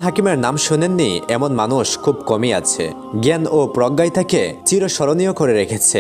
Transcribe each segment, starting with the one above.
হাকিমের নাম শোনেননি এমন মানুষ খুব কমই আছে। জ্ঞান ও প্রজ্ঞায় তাকে চিরস্মরণীয় করে রেখেছে।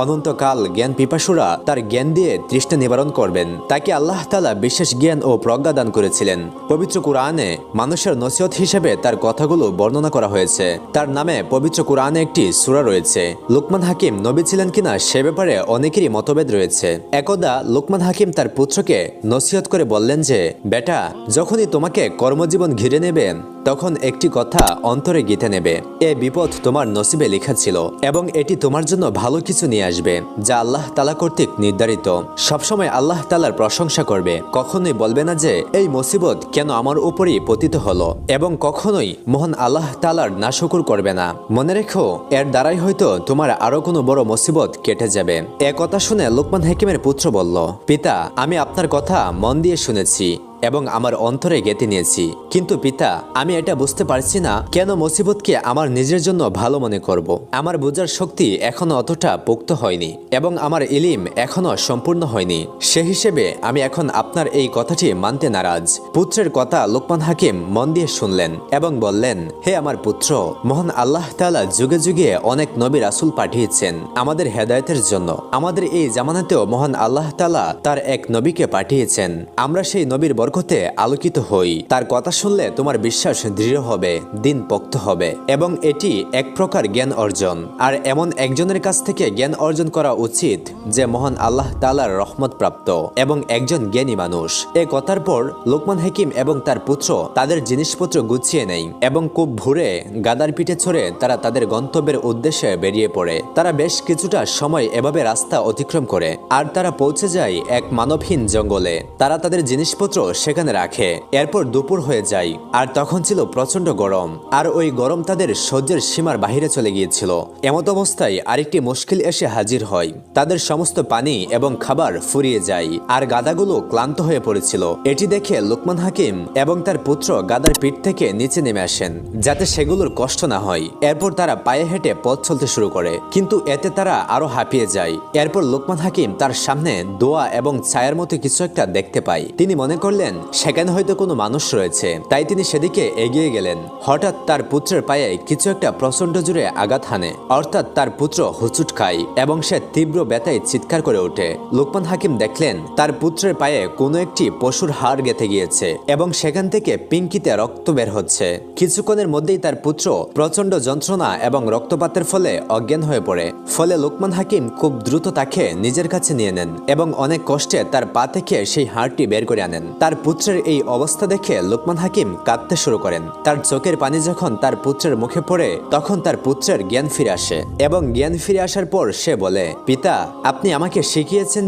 অনন্তকাল জ্ঞান পিপাসুরা তার জ্ঞান দিয়ে তৃষ্ণা নিবারণ করবেন। তাকে আল্লাহ তাআলা বিশেষ জ্ঞান ও প্রজ্ঞা দান করেছিলেন। পবিত্র কুরআনে মানুষের নসিহত হিসেবে তার কথাগুলো বর্ণনা করা হয়েছে। তার নামে পবিত্র কুরআনে একটি সূরা রয়েছে। লুকমান হাকিম নবী ছিলেন কিনা সে ব্যাপারে অনেকেরই মতভেদ রয়েছে। একদা লুকমান হাকিম তার পুত্রকে নসিহত করে বললেন যে, বেটা, যখনই তোমাকে কর্মজীবন ঘিরে নেবে তখন একটি কথা অন্তরে গেঁথে নেবে। এ বিপদ তোমার নসিবে লেখা ছিল এবং এটি তোমার জন্য ভালো কিছু নিয়ে আসবে, যা আল্লাহ তাআলা কর্তৃক নির্ধারিত। সবসময় আল্লাহ তাআলার প্রশংসা করবে, কখনোই বলবে না যে এই মুসিবত কেন আমার উপরই পতিত হলো, এবং কখনোই মহান আল্লাহ তাআলার নাশকর করবে না। মনে রেখো, এর দ্বারাই হয়তো তোমার আরো কোনো বড় মুসিবত কেটে যাবে। এ কথা শুনে লুকমান হাকিমের পুত্র বলল, পিতা, আমি আপনার কথা মন দিয়ে শুনেছি এবং আমার অন্তরে গেঁথে নিয়েছি, কিন্তু পিতা, আমি এটা বুঝতে পারছি না কেন মুসিবতকে আমার নিজের জন্য ভালো মনে করব। আমার বোঝার শক্তি এখনো অতটা পোক্ত হয়নি এবং আমার ইলিম এখনো সম্পূর্ণ হয়নি। সে হিসেবে আমি এখন আপনার এই কথাটি মানতে নারাজ। পুত্রের কথা লুকমান হাকিম মন দিয়ে শুনলেন এবং বললেন, হে আমার পুত্র, মহান আল্লাহ তাআলা যুগে যুগে অনেক নবী রাসূল পাঠিয়েছেন আমাদের হেদায়েতের জন্য। আমাদের এই জামানাতেও মহান আল্লাহ তাআলা তার এক নবীকে পাঠিয়েছেন। আমরা সেই নবীর বরকতে আলোকিত হই। তার কথা শুনলে তোমার বিশ্বাস দৃঢ় হবে, দিন পোক্ত হবে এবং এটি এক প্রকার জ্ঞান অর্জন। আর এমন একজনের কাছ থেকে জ্ঞান অর্জন করা উচিত যে মহান আল্লাহ তাআলার রহমত প্রাপ্ত এবং একজন জ্ঞানী মানুষ। এ কথার পর লুকমান হাকিম এবং তার পুত্র তাদের জিনিসপত্র গুছিয়ে নেয় এবং খুব ভোরে গাদার পিঠে চড়ে তারা তাদের গন্তব্যের উদ্দেশ্যে বেরিয়ে পড়ে। তারা বেশ কিছুটা সময় এভাবে রাস্তা অতিক্রম করে আর তারা পৌঁছে যায় এক মানবহীন জঙ্গলে। তারা তাদের জিনিসপত্র সেখানে রাখে। এরপর দুপুর হয়ে যায় আর তখন ছিল প্রচন্ড গরম, আর ওই গরম তাদের সহ্যের সীমার বাহিরে চলে গিয়েছিল। এমত অবস্থায় আরেকটি মুশকিল এসে হাজির হয়। তাদের সমস্ত পানি এবং খাবার ফুরিয়ে যায় আর গাদাগুলো ক্লান্ত হয়ে পড়েছিল। এটি দেখে লুকমান হাকিম এবং তার পুত্র গাদার পিঠ থেকে নিচে নেমে আসেন যাতে সেগুলোর কষ্ট না হয়। এরপর তারা পায়ে হেঁটে পথ চলতে শুরু করে, কিন্তু এতে তারা আরো হাঁপিয়ে যায়। এরপর লুকমান হাকিম তার সামনে দোয়া এবং ছায়ার মতো কিছু একটা দেখতে পায়। তিনি মনে করলেন সেখানে হয়তো কোনো মানুষ রয়েছে, তাই তিনি সেদিকে এগিয়ে গেলেন। হঠাৎ তার পুত্রের পায়ে কিছু একটা প্রচন্ড জোরে আঘাত হানে, অর্থাৎ তার পুত্র হুচুট খায় এবং সে তীব্র ব্যথায় চিৎকার করে ওঠে। লুকমান হাকিম দেখলেন তার পুত্রের পায়ে কোনো একটি পশুর হাড় গেঁথে গিয়েছে এবং সেখান থেকে পিঙ্কিতে রক্ত বের হচ্ছে। কিছুক্ষণের মধ্যেই তার পুত্র প্রচন্ড যন্ত্রণা এবং রক্তপাতের ফলে অজ্ঞান হয়ে পড়ে। ফলে লুকমান হাকিম খুব দ্রুত তাকে নিজের কাছে নিয়ে নেন এবং অনেক কষ্টে তার পা থেকে সেই হাড়টি বের করে আনেন। তার পুত্রের এই অবস্থা দেখে লুকমান হাকিম কাঁদতে শুরু করেন। তার চোখের পানি যখন তার পুত্রের মুখে পড়ে তখন তার পুত্রের জ্ঞান ফিরে আসে এবং জ্ঞান ফিরে আসার পর সে বলে, পিতা, আপনি আমাকে শিখিয়েছেন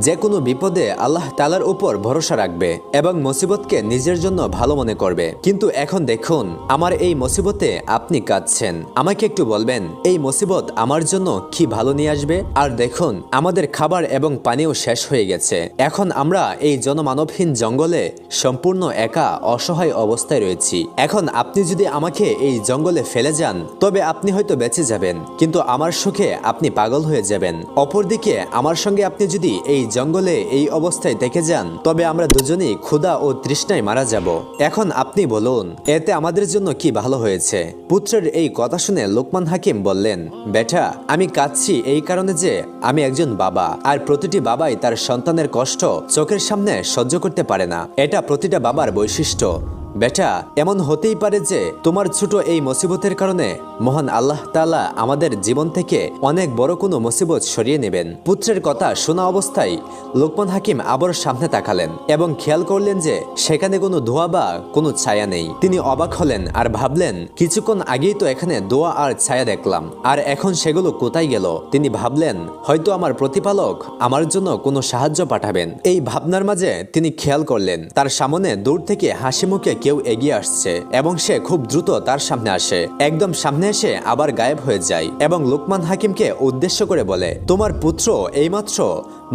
যে কোনো বিপদে আল্লাহ তাআলার উপর ভরসা রাখবে এবং মুসিবতকে নিজের জন্য ভালো মনে করবে। কিন্তু এখন দেখুন, আমার এই মুসিবতে আপনি কাঁদছেন। আমাকে একটু বলবেন এই মুসিবত আমার জন্য কি ভালো নিয়ে আসবে? আর দেখুন, আমাদের খাবার এবং পানিও শেষ হয়ে গেছে। এখন আমরা এই জনমানবহীন জঙ্গলে সম্পূর্ণ একা অসহায় অবস্থায় রয়েছি। এখন আপনি যদি আমাকে এই জঙ্গলে ফেলে যান তবে আপনি হয়তো বেঁচে যাবেন, কিন্তু আমার সুখে আপনি পাগল হয়ে যাবেন। অপরদিকে আমার সঙ্গে আপনি যদি এই জঙ্গলে এই অবস্থায় থেকে যান তবে আমরা দুজনেই ক্ষুধা ও তৃষ্ণায় মারা যাব। এখন আপনি বলুন, এতে আমাদের জন্য কি ভালো হয়েছে? পুত্রের এই কথা শুনে লুকমান হাকিম বললেন, বেটা, আমি কাঁদছি এই কারণে যে আমি একজন বাবা, আর প্রতিটি বাবাই তার সন্তানের কষ্ট চোখের সামনে সহ্য করতে পারে না। এটা প্রতিটা বাবার বৈশিষ্ট্য। বেটা, এমন হতেই পারে যে তোমার ছোট এই মুসিবতের কারণে মহান আল্লাহ তাআলা আমাদের জীবন থেকে অনেক বড় কোনো মুসিবত সরিয়ে নেবেন। পুত্রের কথা শোনা অবস্থায় লুকমান হাকিম আবার সামনে তাকালেন এবং খেয়াল করলেন যে সেখানে কোনো ধোঁয়া বা কোনো ছায়া নেই। তিনি অবাক হলেন আর ভাবলেন, কিছুক্ষণ আগেই তো এখানে ধোঁয়া আর ছায়া দেখলাম, আর এখন সেগুলো কোথায় গেল? তিনি ভাবলেন, হয়তো আমার প্রতিপালক আমার জন্য কোনো সাহায্য পাঠাবেন। এই ভাবনার মাঝে তিনি খেয়াল করলেন তার সামনে দূর থেকে হাসি মুখে কেউ এগিয়ে আসছে এবং সে খুব দ্রুত তার সামনে আসে, একদম সামনে এসে আবার গায়েব হয়ে যায় এবং লুকমান হাকিমকে উদ্দেশ্য করে বলে, তোমার পুত্র এইমাত্র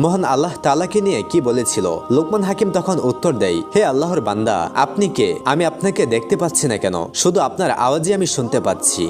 মহান আল্লাহ তাআলাকে নিয়ে কি বলেছিল? লুকমান হাকিম তখন উত্তর দেয়, হে আল্লাহর বান্দা, আপনি কে? আমি আপনাকে দেখতে পাচ্ছি না কেন, শুধু আপনার আওয়াজই আমি শুনতে পাচ্ছি।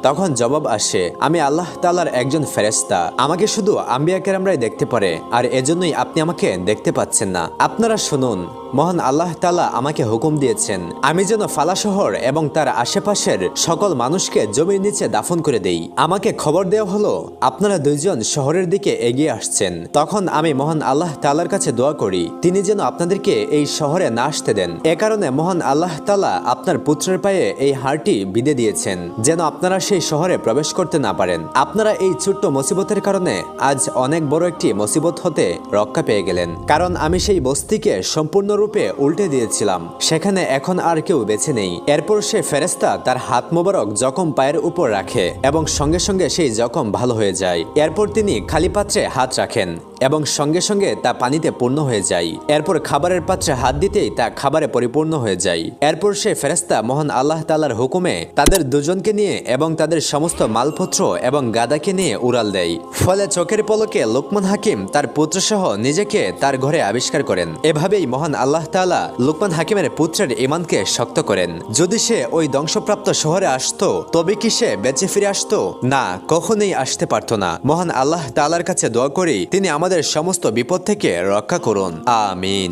তখন জবাব আসে, আমি আল্লাহ তাআলার একজন ফেরেশতা, আমাকে শুধু আম্বিয়া কেরামরাই দেখতে পারে, আর এজন্যই আপনি আমাকে দেখতে পাচ্ছেন না। আপনারা শুনুন, মহান আল্লাহ তাআলা আমাকে হুকুম দিয়েছেন আমি যেন ফালা শহর এবং তার আশেপাশের সকল মানুষকে জমির নিচে দাফন করে দেই। আমাকে খবর দেওয়া হলো আপনারা দুইজন শহরের দিকে এগিয়ে আসছেন। তখন আমি মহান আল্লাহ তাআলার কাছে দোয়া করি তিনি যেন আপনাদেরকে এই শহরে না আসতে দেন। এ কারণে মহান আল্লাহ তাআলা আপনার পুত্রের পায়ে এই হাড়টি বিঁধে দিয়েছেন যেন আপনারা সেই শহরে প্রবেশ করতে না পারেন। আপনারা এই ছোট্ট মুসিবতের কারণে আজ অনেক বড় একটি মুসিবত হতে রক্ষা পেয়ে গেলেন, কারণ আমি সেই বস্তিকে সম্পূর্ণরূপে উল্টে দিয়েছিলাম। সেখানে এখন আর কেউ বেঁচে নেই। এরপর সে ফেরেশতা তার হাত মোবারক জখম পায়ের উপর রাখে এবং সঙ্গে সঙ্গে সেই জখম ভালো হয়ে যায়। এরপর তিনি খালি পাত্রে হাত রাখেন এবং সঙ্গে সঙ্গে তা পানিতে পূর্ণ হয়ে যায়। এরপর খাবারের পাত্রে হাত দিতেই তা খাবারে পরিপূর্ণ হয়ে যায়। এরপর সে ফেরেশতা মহান আল্লাহ তাআলার হুকুমে তাদের দুজনকে নিয়ে এবং তাদের সমস্ত মালপত্র এবং গাদাকে নিয়ে উড়াল দেয়। ফলে চোখের পলকে লোকমান হাকিম তার পুত্রসহ নিজেকে তার ঘরে আবিষ্কার করেন। এভাবেই মহান আল্লাহ তাআলা লোকমান হাকিমের পুত্রের ঈমানকে শক্ত করেন। যদি সে ওই ধ্বংসপ্রাপ্ত শহরে আসতো তবে কি সে বেঁচে ফিরে আসতো? না, কখনোই আসতে পারতো না। মহান আল্লাহ তাআলার কাছে দোয়া করি তিনি আমাদের সমস্ত বিপদ থেকে রক্ষা করুন। আমিন।